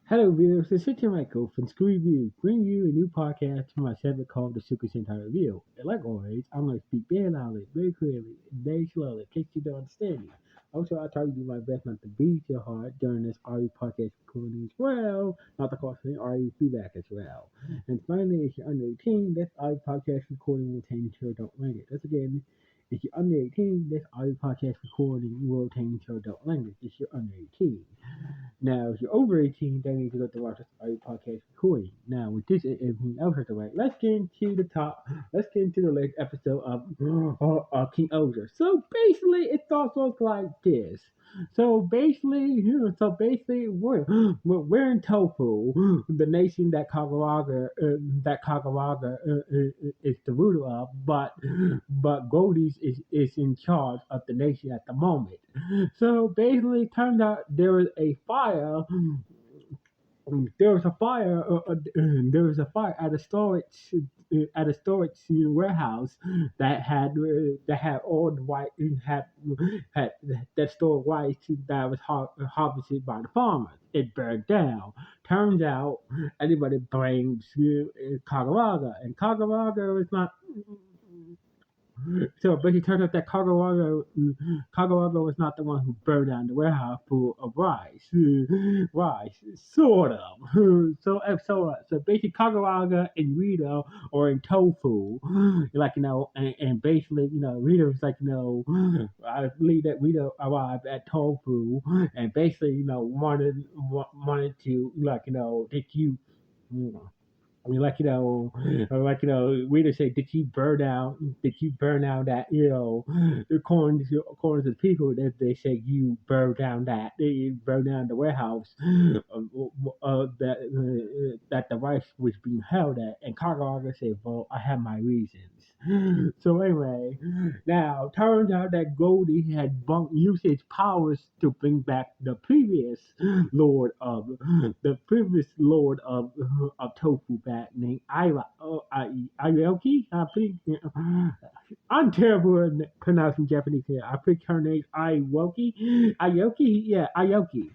Hello, viewers. This is Michael from Screw Review, bringing you a new podcast from my segment called the Super Sentai Review. And like always, I'm going to speak very loudly, very clearly, very slowly, in case you don't understand me. Also, I try to do my best not to beat your heart during this RE podcast recording as well, not to cause any RE feedback as well. And finally, if you're under 18, this RE podcast recording will contain children adult language. That's again, if you're under 18, this RE podcast recording will contain children adult language. If you're under 18. Now, if you're over 18, then you can go to watch this audio podcast recording. Now, with this and everything else out the way, let's get into the top. Let's get into the latest episode of King-Ohger. So basically, it starts off like this. So basically, we're in Tofu, the nation that Kaguraga is the ruler of, but Goldies is in charge of the nation at the moment. So basically, it turned out there was a fire. There was a fire at a storage warehouse that had all the white had that stored white that was harvested by the farmers. It burned down. Turns out everybody blames Kaguraga, and Kaguraga was not. So, but it turns out that Kaguraga was not the one who burned down the warehouse full of rice. Rice, sort of. So basically, Kaguraga and Rita are in tofu, and basically, Rita was like, I believe that Rita arrived at tofu, and basically, wanted to, did you. I mean, we just say, did you burn down? Did you burn down that? According to the people, that they say you burned down that. They burned down the warehouse that the rice was being held at. And Kagaga said, "Well, I have my reasons." So anyway, now turns out that Goldie had used his powers to bring back the previous lord of tofu back named Ayoki. I'm terrible at pronouncing Japanese here. I think her name Ayoki, yeah, Ayoki.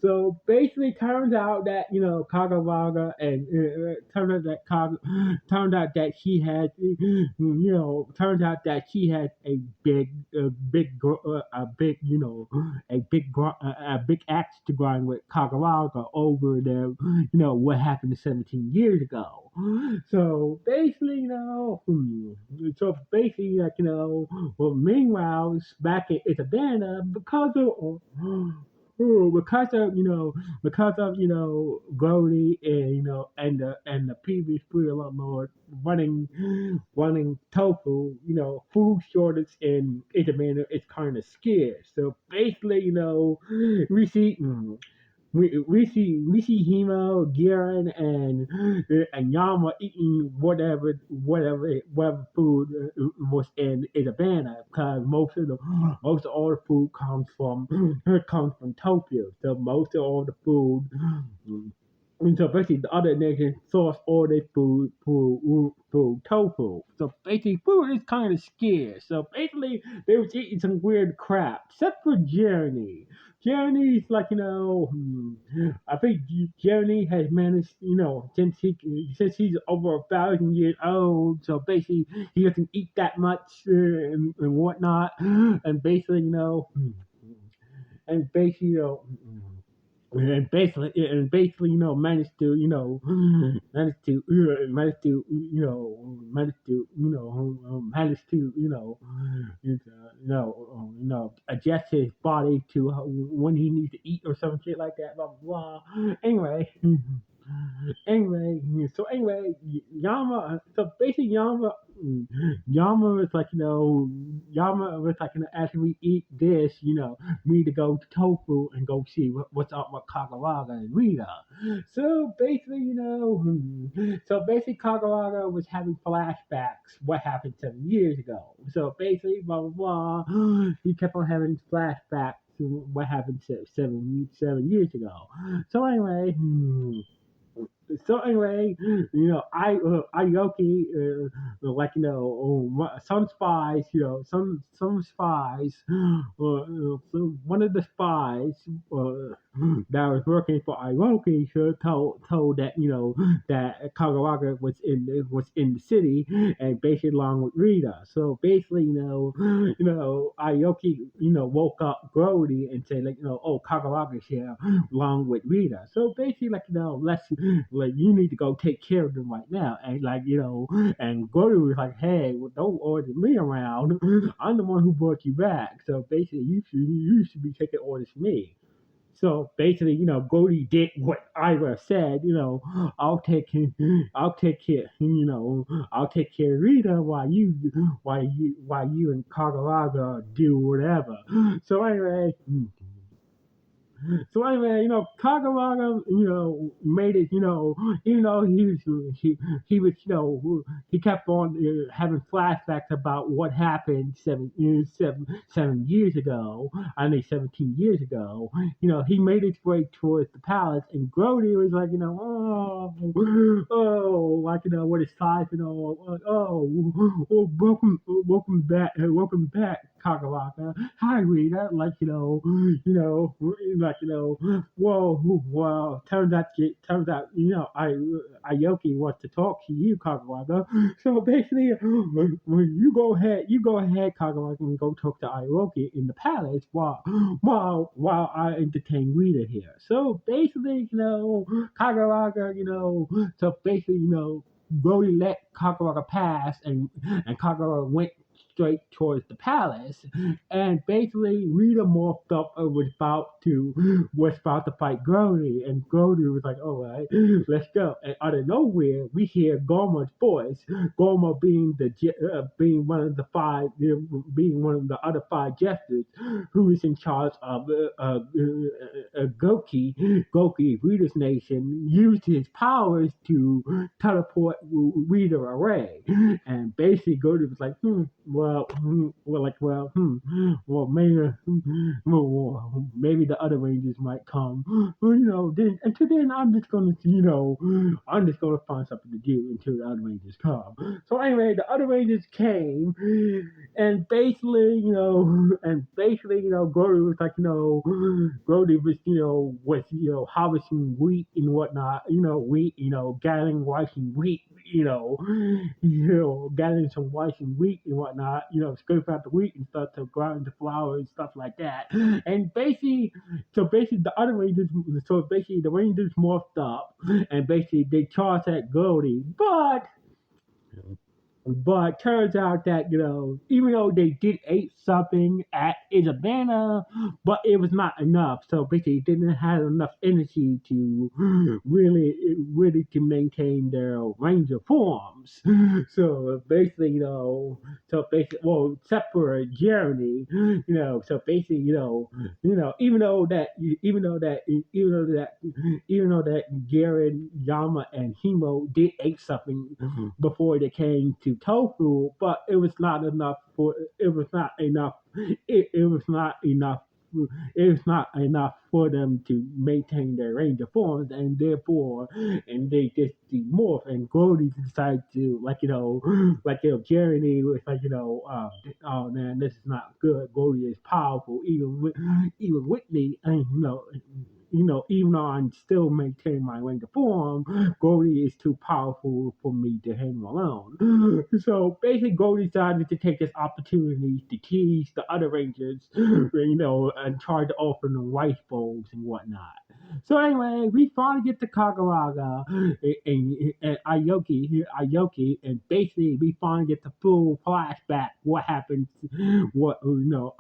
So basically, turns out that Kagawaga and turned out that she had turns out that she had a big axe to grind with Kagawaga over what happened 17 years ago. So basically, well, meanwhile, back in Isabella, because of Grody and and the previous Freelord Lord running tofu, food shortage in Isabella is kind of scarce. So basically, we see. We see Himo, Giran, and Yama eating whatever food was in Isabana, because most of all the food comes from Tokyo. So most of all the food. And so basically, the other nation source all their food through tofu. So basically, food is kind of scarce. So basically, they was eating some weird crap, except for Jeremy. Jeremy's like, I think Jeremy has managed, since he's over 1,000 years old. So basically, he doesn't eat that much and whatnot. And basically, and basically, adjust his body to when he needs to eat or some shit like that. Blah blah blah. Anyway, Yama. So basically, Yama was like, after we eat this, we need to go to Tofu and go see what's up with Kaguraga and Rita. So basically, Kaguraga was having flashbacks what happened 7 years ago. So basically, blah blah blah. He kept on having flashbacks to what happened seven years ago. So anyway. So anyway, Aoki, some spies, some spies, so one of the spies that was working for Aoki told that that Kagawaga was in the city and basically along with Rita. So basically, Aoki, woke up Grody and said like, oh, Kagawaga's here along with Rita. So basically, like, let's like you need to go take care of them right now. And like, and Grody was like, hey, well, don't order me around. I'm the one who brought you back. So basically, you should be taking orders from me. So basically, Goldie did what Ira said. I'll take care. I'll take care of Rita while you and Kagaraga do whatever. So anyway, Kaguraga, made it, even though he was, he kept on having flashbacks about what happened 7 years ago. I mean, 17 years ago. He made his way towards the palace, and Grody was like, like, with his size, welcome back, Kaguraga. Hi, Rita. Like, like, well, turns out, Aoki wants to talk to you, Kagawa. So basically, when you go ahead, Kagawa, and go talk to Aoki in the palace while I entertain Rita here. So basically, Kagawa, so basically, Brody let Kagawa pass, and Kagawa went straight towards the palace, and basically Rita morphed up and was about to fight Grody, and Grody was like, "All right, let's go." And out of nowhere, we hear Goma's voice. Goma being one of the five, being one of the other five jesters, who is in charge of Goki, Rita's nation, used his powers to teleport Rita away, and basically Grody was like, maybe the other Rangers might come. Then until then, I'm just gonna find something to do until the other Rangers come. So anyway, the other Rangers came, and basically, Grody was like, Grody was harvesting wheat and whatnot, gathering rice and wheat, gathering some rice and wheat and whatnot, scrape out the wheat and stuff to grind the flour and stuff like that. And basically the Rangers morphed up, and basically they charged at Goldie, but turns out that, even though they did eat something at Isabella, but it was not enough. So basically, they didn't have enough energy to really to maintain their ranger forms. So basically, except for Jeremy, so basically, even though that Garrett, Yama, and Himo did eat something before they came to Tofu, but it was not enough it was not enough it was not enough for them to maintain their range of forms, and therefore, and they just demorph. And Grody decided to, Jeremy was like, oh man, this is not good. Grody is powerful, even with me, and even though I'm still maintaining my range of form, Grody is too powerful for me to handle alone. So basically, Grody decided to take this opportunity to tease the other Rangers, and try to offer them rice bowls and whatnot. So anyway, we finally get to Kaguraga and Aoki, and basically we finally get the full flashback what happened,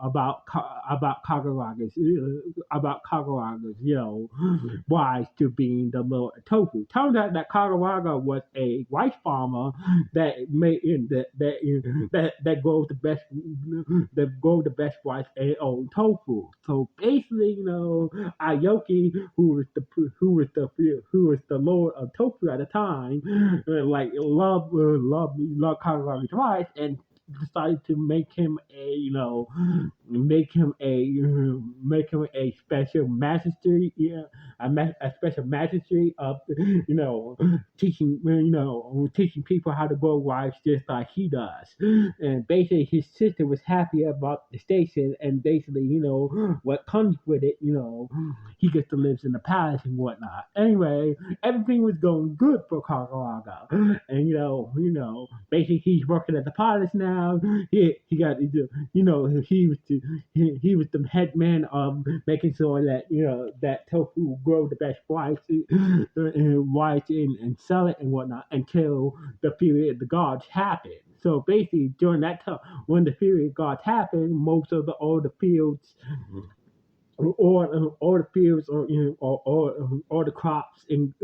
about Kaguraga's, rise to being the Lord of Tofu. Turns out that Kaguraga was a rice farmer that made that grows the best rice and own tofu. So basically, Aoki, who was the Lord of Tofu at the time, loved Kaguraga's rice, and decided to make him make him a special magistrate, yeah, a special magistrate of teaching people how to grow wives just like he does. And basically, his sister was happy about the station, and basically, what comes with it, he gets to live in the palace and whatnot. Anyway, everything was going good for Kaguraga, and basically he's working at the palace now. He got he was the head man of making sure that that tofu grow the best rice and sell it and whatnot until the period of the gods happened. So basically, during that time, when the period of gods happened, most of the all the fields or the fields or the crops and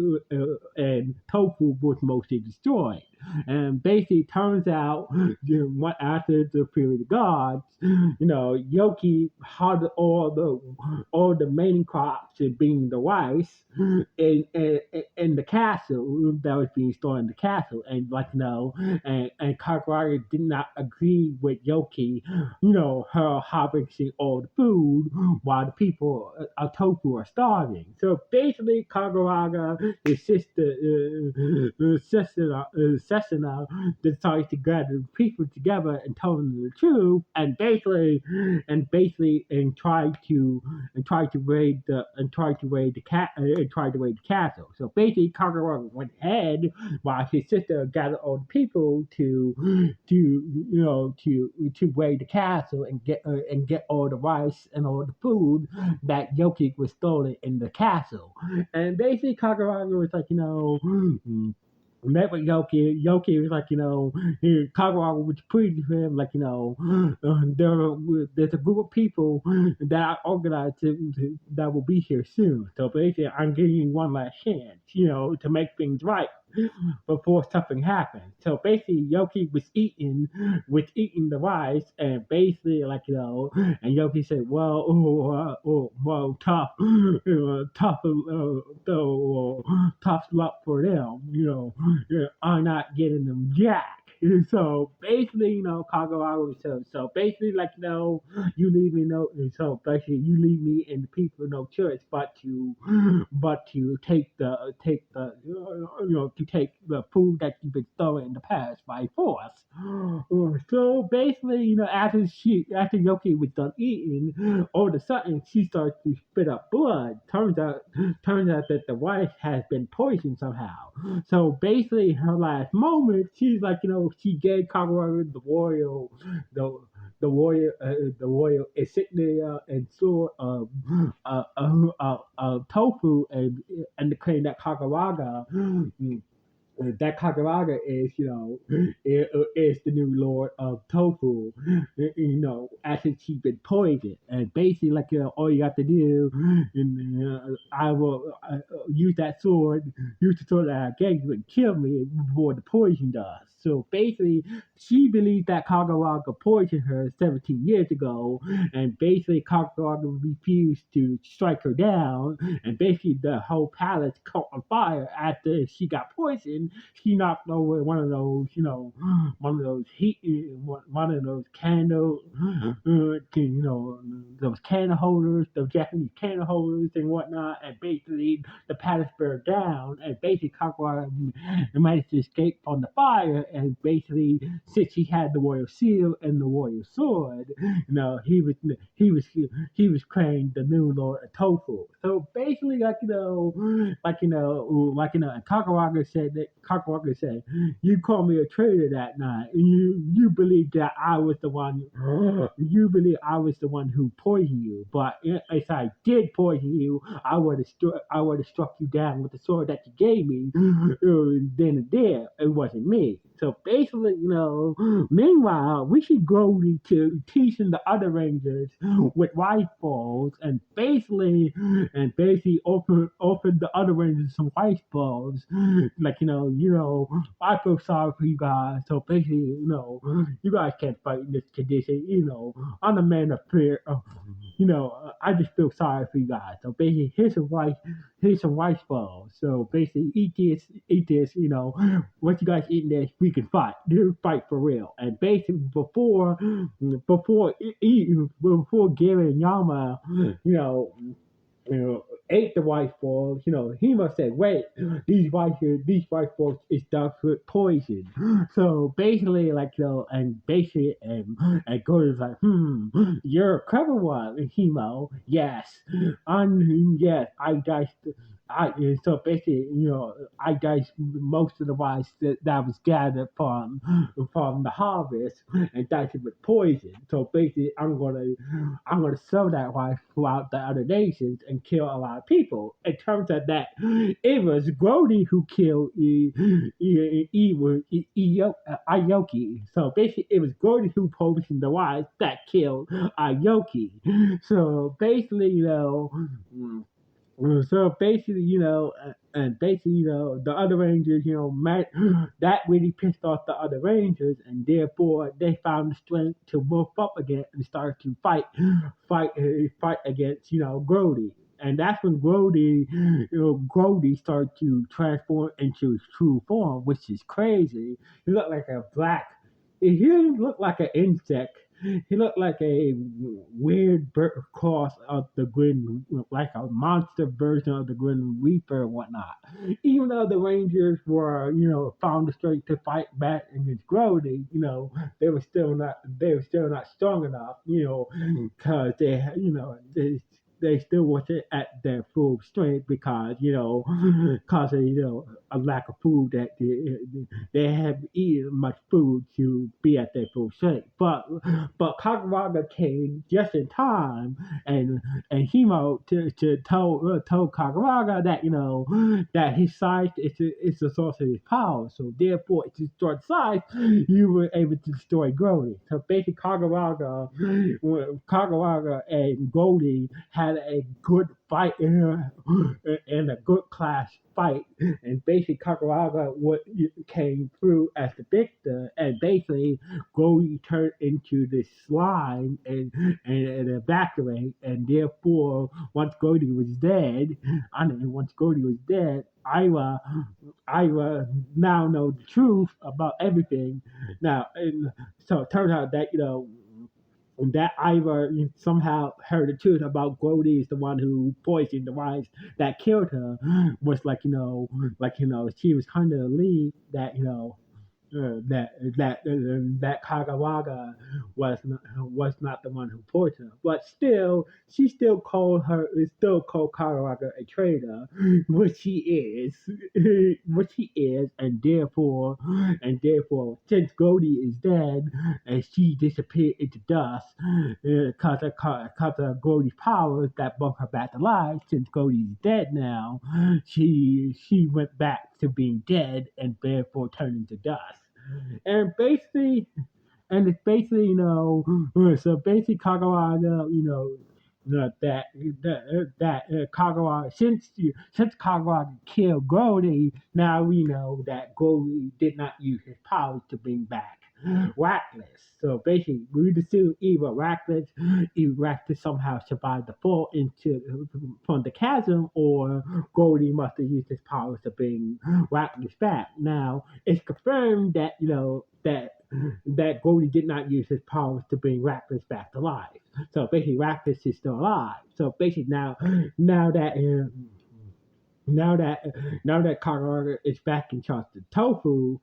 tofu was mostly destroyed. And basically, turns out after the period of gods, Yoki had all the main crops, being the rice, in the castle that was being stored in the castle, and and Kaguraga did not agree with Yoki, her harvesting all the food while the people of Tofu are starving. So basically, Kaguraga, his sister, Sesuna, decides to gather the people together and tell them the truth, and try to raid the castle. So basically, Kaguraga went ahead while his sister gathered all the people to raid the castle and get all the rice and all the food that Yoki was stolen in the castle. And basically, Kaguraga was like, met with Yoki. Yoki was like, Kaguraga was pleased with him, like, there's a group of people that I organized that will be here soon. So basically, I'm giving you one last chance, to make things right before something happened. So basically, Yoki was eating the rice, and basically, and Yoki said, "Well, tough, tough luck for them. I'm not getting them jack." So basically, Kaguraga said, so basically, you leave me no, so basically, you leave me and the people no choice but to take the food that you've been stolen in the past by force. So basically, after Yoki was done eating, all of a sudden she starts to spit up blood. Turns out that the rice has been poisoned somehow. So basically, in her last moment, she's like, she gave Kaguraga the the royal insignia and sword of tofu, and the claim that Kaguraga is, is the new lord of tofu, after she's been poisoned. And basically, all you have to do, I will use the sword that I gave you and kill me before the poison does. So basically, she believes that Kaguraga poisoned her 17 years ago, and basically, Kaguraga refused to strike her down, and basically, the whole palace caught on fire after she got poisoned. She knocked over one of those candle, those candle holders, those Japanese candle holders and whatnot, and basically the palace burned down, and basically Kagura managed to escape from the fire, and basically since he had the royal seal and the royal sword, he was claimed the new lord of tofu. So basically, and Kaguraga said, "You called me a traitor that night, and you believe that I was the one. You believe I was the one who poisoned you. But if I did poison you, I would have struck you down with the sword that you gave me. Then and there, it wasn't me." So basically, meanwhile, we should go to teaching the other rangers with rifles, and basically open the other rangers some rifles. I feel sorry for you guys. So basically, you guys can't fight in this condition. I'm a man of prayer. I just feel sorry for you guys. So basically, here's some rice balls. So basically, eat this. Once you guys eat this, we can fight. You fight for real. And basically, before Gary and Yama, ate the white balls, he must say, wait, these white balls is stuffed with poison. So basically, and Gordon's like, you're a clever one, Hemo. Yes, I diced. So basically, I diced most of the rice that was gathered from the harvest and diced it with poison. So basically, I'm gonna sell that wife throughout the other nations and kill a lot of people. It turns out that it was Grody who killed Aoki. So basically, it was Grody who poisoned the wife that killed Aoki. So basically, so basically, and basically, the other Rangers, that really pissed off the other Rangers, and therefore they found the strength to wolf up again and start to fight against, Grody. And that's when Grody started to transform into his true form, which is crazy. He looked like a black. He didn't look like an insect. He looked like a weird cross of the Grim, like a monster version of the Grim Reaper and whatnot. Even though the Rangers were, found the strength to fight back against Grody, they were still not strong enough, because they still wasn't at their full strength because of a lack of food that they haven't eaten much food to be at their full strength. But Kaguraga came just in time, and Himo to told Kaguraga that that his size is the source of his power. So therefore, to destroy size, you were able to destroy Grody. So basically, Kaguraga and Goldie had a good fight and a good class fight, and basically Kaguraga came through as the victor, and basically Goldie turned into this slime and evaporate, and therefore once Goldie was dead, Ira now know the truth about everything. Now, and so it turns out that that Ivor somehow heard the truth about Grody is the one who poisoned the wives that killed her. Was she was kind of relieved that that Kagawaga was not the one who poisoned her, but she still called Kagawaga a traitor, which he is, and therefore, since Goldie is dead and she disappeared into dust, because of Goldie's powers that brought her back to life. Since Goldie's dead now, she went back to being dead and therefore turned into dust. And basically, it's basically, so basically Kagawa, that Kagawa, since Kagawa killed Goldie, now we know that Goldie did not use his powers to bring back Rackless. So basically, we just assume either Rackless somehow survived the fall from the chasm, or Goldie must have used his powers to bring Rackless back. Now it's confirmed that that Goldie did not use his powers to bring Rackless back to life. So basically, Rackless is still alive. So basically, now that now that Kaguraga is back in charge of Tofu,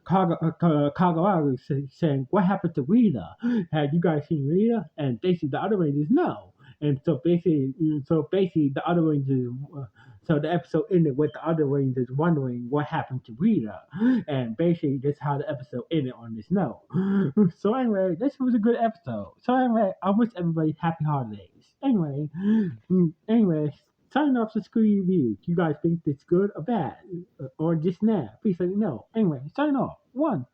Kaguraga is saying, "What happened to Rita? Have you guys seen Rita?" And basically, the other Rangers no. And so basically, the other Rangers. So the episode ended with the other Rangers wondering what happened to Rita, and basically, that's how the episode ended on this note. So anyway, this was a good episode. So anyway, I wish everybody happy holidays. Anyway, signing off to Screw Review. Do you guys think it's good or bad? Or just now? Please let me know. Anyway, signing off. One.